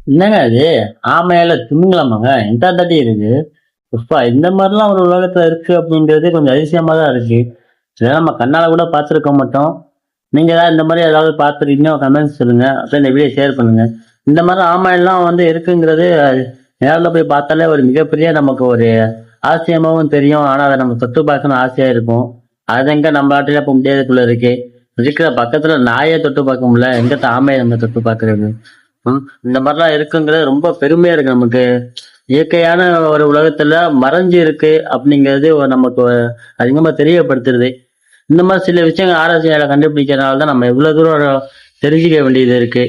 என்னங்க அது? ஆமையால திமிங்கலமாங்க? எந்த தட்டி இருக்கு? எப்பா இந்த மாதிரிலாம் ஒரு உலகத்துல இருக்கு அப்படின்றது கொஞ்சம் அதிசயமா தான் இருக்கு. இதெல்லாம் நம்ம கண்ணால கூட பார்த்துருக்க மாட்டோம். நீங்க ஏதாவது இந்த மாதிரி ஏதாவது பார்த்துருக்கீங்கன்னா கமெண்ட்ஸ் சொல்லுங்க. அப்படியே இந்த வீடியோ ஷேர் பண்ணுங்க. இந்த மாதிரி ஆமையெல்லாம் வந்து இருக்குங்கிறது நேரில் போய் பார்த்தாலே ஒரு மிகப்பெரிய நமக்கு ஒரு ஆச்சரியமாவும் தெரியும். ஆனா அதை நம்ம தொட்டு பார்க்கணும் ஆசையா இருக்கும். அது எங்க நம்ம நாட்டில இப்ப முடியாதுக்குள்ள இருக்கு. இருக்கிற பக்கத்துல நாயே தொட்டு பார்க்க முடியல. எங்க ஆமையை நம்ம தொட்டு பார்க்கறது? இந்த மாதிரிலாம் இருக்குங்கிறது ரொம்ப பெருமையா இருக்கு நமக்கு. இயற்கையான ஒரு உலகத்துல மறைஞ்சு இருக்கு அப்படிங்கிறது நமக்கு அதிகமா தெரியப்படுத்துறது. இந்த மாதிரி சில விஷயங்கள் ஆராய்ச்சியாளர் கண்டுபிடிக்கிறதுனால தான் நம்ம இவ்வளவு தூரம் தெரிஞ்சுக்க வேண்டியது இருக்கு.